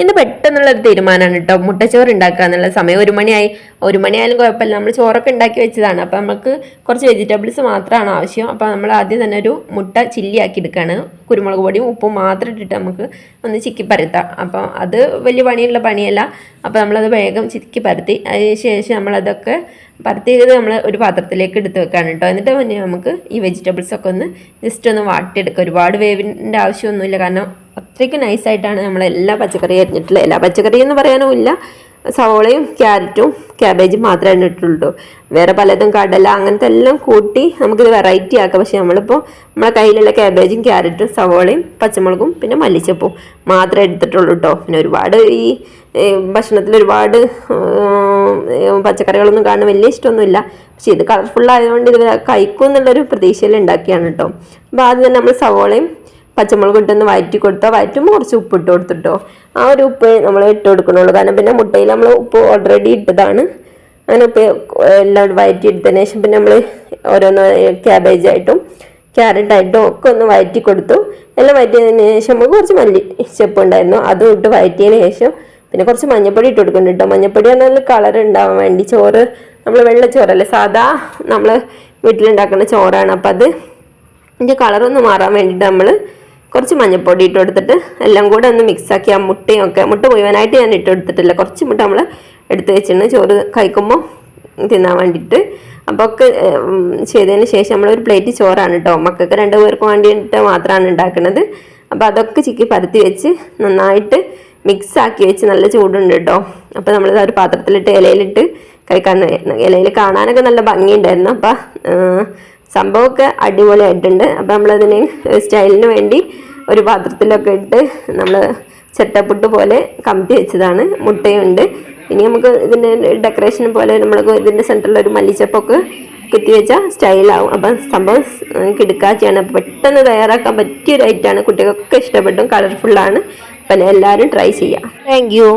ഇന്ന് പെട്ടെന്നുള്ളൊരു തീരുമാനമാണ് കേട്ടോ, മുട്ടച്ചോറ് ഉണ്ടാക്കുക എന്നുള്ള സമയം 1 മണിയായി. 1 മണിയായാലും കുഴപ്പമില്ല, നമ്മൾ ചോറൊക്കെ ഉണ്ടാക്കി വെച്ചതാണ്. അപ്പോൾ നമുക്ക് കുറച്ച് വെജിറ്റബിൾസ് മാത്രമാണ് ആവശ്യം. അപ്പോൾ നമ്മൾ ആദ്യം തന്നെ ഒരു മുട്ട ചില്ലി ആക്കി എടുക്കുകയാണ്. കുരുമുളക് പൊടിയും ഉപ്പും മാത്രം ഇട്ടിട്ട് നമുക്ക് ഒന്ന് ചിക്കി പരത്താം. അപ്പോൾ അത് വലിയ പണിയുള്ള പണിയല്ല. അപ്പോൾ നമ്മളത് വേഗം ചിക്കി പരത്തി അതിന് ശേഷം നമ്മളതൊക്കെ പരത്തിയത് നമ്മൾ ഒരു പാത്രത്തിലേക്ക് എടുത്ത് വെക്കുകയാണ് കേട്ടോ. എന്നിട്ട് പിന്നെ നമുക്ക് ഈ വെജിറ്റബിൾസൊക്കെ ഒന്ന് ജസ്റ്റ് ഒന്ന് വാട്ടിയെടുക്കുക. ഒരുപാട് വേവിൻ്റെ ആവശ്യമൊന്നുമില്ല, കാരണം അത്രയ്ക്ക് നൈസായിട്ടാണ് നമ്മളെല്ലാ പച്ചക്കറിയും അരിഞ്ഞിട്ടുള്ളത്. എല്ലാ പച്ചക്കറി എന്ന് പറയാനും ഇല്ല, സവോളയും ക്യാരറ്റും ക്യാബേജും മാത്രമേ ഇട്ടുള്ളൂ. വേറെ പലതും കടല അങ്ങനത്തെ എല്ലാം കൂട്ടി നമുക്കിത് വെറൈറ്റി ആക്കാം. പക്ഷെ നമ്മളിപ്പോൾ നമ്മളെ കയ്യിലുള്ള ക്യാബേജും ക്യാരറ്റും സവോളയും പച്ചമുളകും പിന്നെ മല്ലിച്ചപ്പും മാത്രമേ എടുത്തിട്ടുള്ളൂ കേട്ടോ. പിന്നെ ഒരുപാട് ഈ ഭക്ഷണത്തിൽ ഒരുപാട് പച്ചക്കറികളൊന്നും കാണുന്ന വലിയ ഇഷ്ടമൊന്നുമില്ല. പക്ഷെ ഇത് കളർഫുള്ളായതുകൊണ്ട് ഇത് കഴിക്കും എന്നുള്ളൊരു പ്രതീക്ഷയിൽ ഉണ്ടാക്കിയാണ് കേട്ടോ. അപ്പോൾ ആദ്യം തന്നെ നമ്മൾ സവോളയും പച്ചമുളക് ഇട്ടൊന്ന് വഴറ്റി കൊടുത്താൽ വഴറ്റുമ്പോൾ കുറച്ച് ഉപ്പ് ഇട്ട് കൊടുത്തിട്ടോ. ആ ഒരു ഉപ്പ് നമ്മൾ ഇട്ട് കൊടുക്കണുള്ളൂ, കാരണം പിന്നെ മുട്ടയിൽ നമ്മൾ ഉപ്പ് ഓൾറെഡി ഇട്ടതാണ്. അങ്ങനെ ഉപ്പ് എല്ലാം വഴറ്റി എടുത്തതിന് ശേഷം പിന്നെ നമ്മൾ ഓരോന്ന് ക്യാബേജായിട്ടും ക്യാരറ്റായിട്ടും ഒക്കെ ഒന്ന് വഴറ്റി കൊടുത്തു. എല്ലാം വഴറ്റിയതിന് ശേഷം നമുക്ക് കുറച്ച് മല്ലിച്ചപ്പ് ഉണ്ടായിരുന്നു, അതും ഇട്ട് വഴറ്റിയതിന് ശേഷം പിന്നെ കുറച്ച് മഞ്ഞൾപ്പൊടി ഇട്ട് കൊടുക്കുന്നുണ്ട് കേട്ടോ. മഞ്ഞൾപ്പൊടി എന്നാൽ കളർ ഉണ്ടാവാൻ വേണ്ടി. ചോറ് നമ്മൾ വെള്ളച്ചോറല്ലേ, സാധാ നമ്മൾ വീട്ടിലുണ്ടാക്കുന്ന ചോറാണ്. അപ്പം അത് ഇതിൻ്റെ കളറൊന്ന് മാറാൻ വേണ്ടിയിട്ട് നമ്മൾ കുറച്ച് മഞ്ഞൾപ്പൊടി ഇട്ട് കൊടുത്തിട്ട് എല്ലാം കൂടെ ഒന്ന് മിക്സാക്കി ആ മുട്ട മുഴുവനായിട്ട് ഞാൻ ഇട്ട് കൊടുത്തിട്ടില്ല, കുറച്ച് മുട്ട നമ്മൾ എടുത്ത് വെച്ചിട്ടുണ്ട് ചോറ് കഴിക്കുമ്പോൾ തിന്നാൻ വേണ്ടിയിട്ട്. അപ്പോൾ ഒക്കെ ചെയ്തതിന് ശേഷം നമ്മളൊരു പ്ലേറ്റ് ചോറാണ് കേട്ടോ, മക്കൾക്ക് 2 പേർക്ക് വേണ്ടിയിട്ട് മാത്രമാണ് ഉണ്ടാക്കുന്നത്. അപ്പോൾ അതൊക്കെ ചിക്കി പരത്തി വെച്ച് നന്നായിട്ട് മിക്സാക്കി വെച്ച് നല്ല ചൂടുണ്ട് കേട്ടോ. അപ്പോൾ നമ്മളിത് ഒരു പാത്രത്തിലിട്ട് ഇലയിലിട്ട് കഴിക്കാൻ, ഇലയിൽ കാണാനൊക്കെ നല്ല ഭംഗിയുണ്ടായിരുന്നു. അപ്പോൾ സംഭവമൊക്കെ അടിപൊളിയായിട്ടുണ്ട്. അപ്പോൾ നമ്മളതിന് സ്റ്റൈലിന് വേണ്ടി ഒരു പാത്രത്തിലൊക്കെ ഇട്ട് നമ്മൾ ചട്ടപ്പുട്ട് പോലെ കമത്തി വെച്ചതാണ്. മുട്ടയുണ്ട്. ഇനി നമുക്ക് ഇതിൻ്റെ ഡെക്കറേഷൻ പോലെ നമ്മൾക്ക് ഇതിൻ്റെ സെൻറ്ററിൽ ഒരു മല്ലിച്ചപ്പൊക്കെ കുത്തി വെച്ചാൽ സ്റ്റൈലാവും. അപ്പം സംഭവം കിടുക്കാച്ചയാണ്. പെട്ടെന്ന് തയ്യാറാക്കാൻ പറ്റിയൊരു ഐറ്റമാണ്, കുട്ടികൾക്കൊക്കെ ഇഷ്ടപ്പെട്ടും കളർഫുള്ളാണ്. അപ്പം എല്ലാവരും ട്രൈ ചെയ്യാം. Thank you.